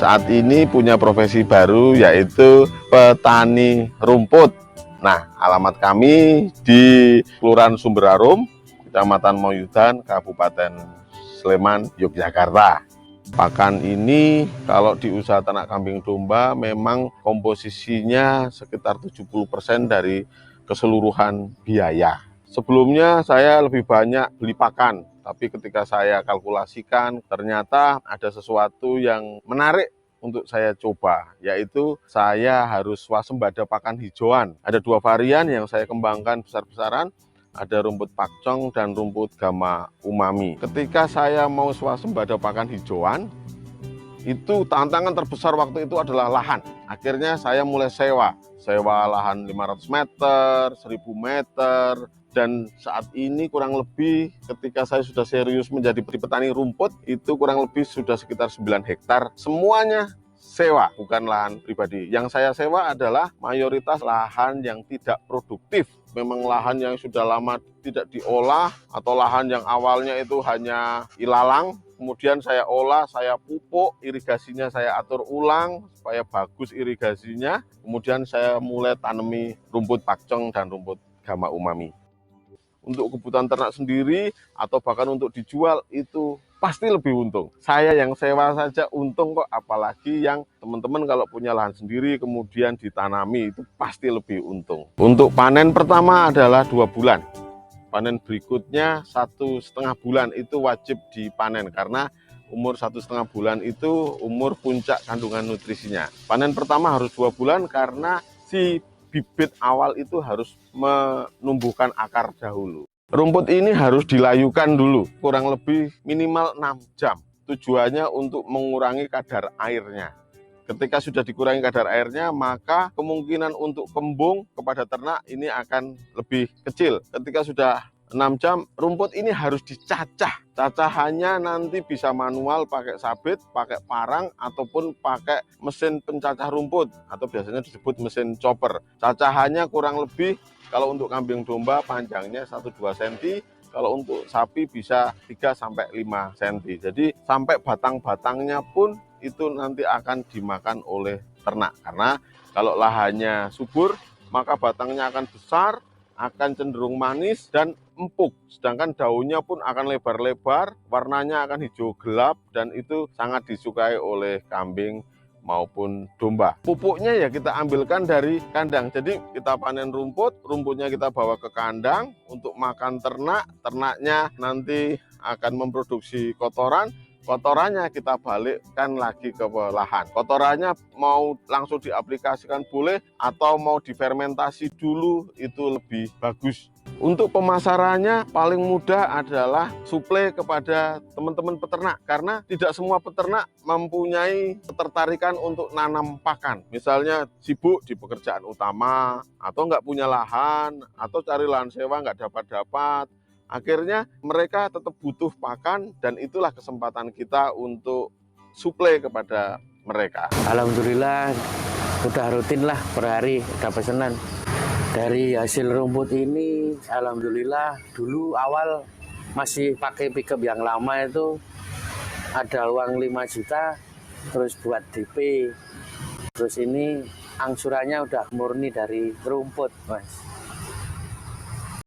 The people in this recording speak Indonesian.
saat ini punya profesi baru yaitu petani rumput. Nah, alamat kami di Kelurahan Sumberarum, Kecamatan Moyudan, Kabupaten Sleman, Yogyakarta. Pakan ini kalau di usaha ternak kambing domba memang komposisinya sekitar 70% dari keseluruhan biaya. Sebelumnya saya lebih banyak beli pakan, tapi ketika saya kalkulasikan ternyata ada sesuatu yang menarik untuk saya coba, yaitu saya harus swasembada pakan hijauan. Ada dua varian yang saya kembangkan besar-besaran, ada rumput pakcong dan rumput gama umami. Ketika saya mau swasembada pakan hijauan, itu tantangan terbesar waktu itu adalah lahan. Akhirnya saya mulai sewa lahan 500 meter, 1000 meter, dan saat ini kurang lebih ketika saya sudah serius menjadi petani rumput, itu kurang lebih sudah sekitar 9 hektar. Semuanya sewa, bukan lahan pribadi. Yang saya sewa adalah mayoritas lahan yang tidak produktif. Memang lahan yang sudah lama tidak diolah, atau lahan yang awalnya itu hanya ilalang, kemudian saya olah, saya pupuk, irigasinya saya atur ulang supaya bagus irigasinya. Kemudian saya mulai tanami rumput pakcong dan rumput gama umami. Untuk kebutuhan ternak sendiri atau bahkan untuk dijual itu pasti lebih untung. Saya yang sewa saja untung kok, apalagi yang teman-teman kalau punya lahan sendiri kemudian ditanami itu pasti lebih untung. Untuk panen pertama adalah 2 bulan. Panen berikutnya 1,5 bulan itu wajib dipanen karena umur 1,5 bulan itu umur puncak kandungan nutrisinya. Panen pertama harus 2 bulan karena si bibit awal itu harus menumbuhkan akar dahulu. Rumput ini harus dilayukan dulu, kurang lebih minimal 6 jam. Tujuannya untuk mengurangi kadar airnya. Ketika sudah dikurangi kadar airnya, maka kemungkinan untuk kembung kepada ternak ini akan lebih kecil. Ketika sudah 6 jam, rumput ini harus dicacah. Cacahannya nanti bisa manual pakai sabit, pakai parang, ataupun pakai mesin pencacah rumput, atau biasanya disebut mesin chopper. Cacahannya kurang lebih, kalau untuk kambing domba panjangnya 1-2 cm, kalau untuk sapi bisa 3-5 cm. Jadi sampai batang-batangnya pun itu nanti akan dimakan oleh ternak. Karena kalau lahannya subur, maka batangnya akan besar, akan cenderung manis dan empuk. Sedangkan daunnya pun akan lebar-lebar, warnanya akan hijau gelap, dan itu sangat disukai oleh kambing maupun domba. Pupuknya ya kita ambilkan dari kandang. Jadi kita panen rumput, rumputnya kita bawa ke kandang untuk makan ternak. Ternaknya nanti akan memproduksi kotoran. Kotorannya kita balikkan lagi ke lahan. Kotorannya mau langsung diaplikasikan boleh, atau mau difermentasi dulu itu lebih bagus. Untuk pemasarannya paling mudah adalah suplai kepada teman-teman peternak, karena tidak semua peternak mempunyai ketertarikan untuk nanam pakan. Misalnya sibuk di pekerjaan utama, atau nggak punya lahan, atau cari lahan sewa nggak dapat-dapat. Akhirnya mereka tetap butuh pakan, dan itulah kesempatan kita untuk suplai kepada mereka. Alhamdulillah udah rutin lah per hari udah pesanan. Dari hasil rumput ini alhamdulillah, dulu awal masih pakai pickup yang lama itu ada uang 5 juta terus buat DP. Terus ini angsurannya udah murni dari rumput, Mas.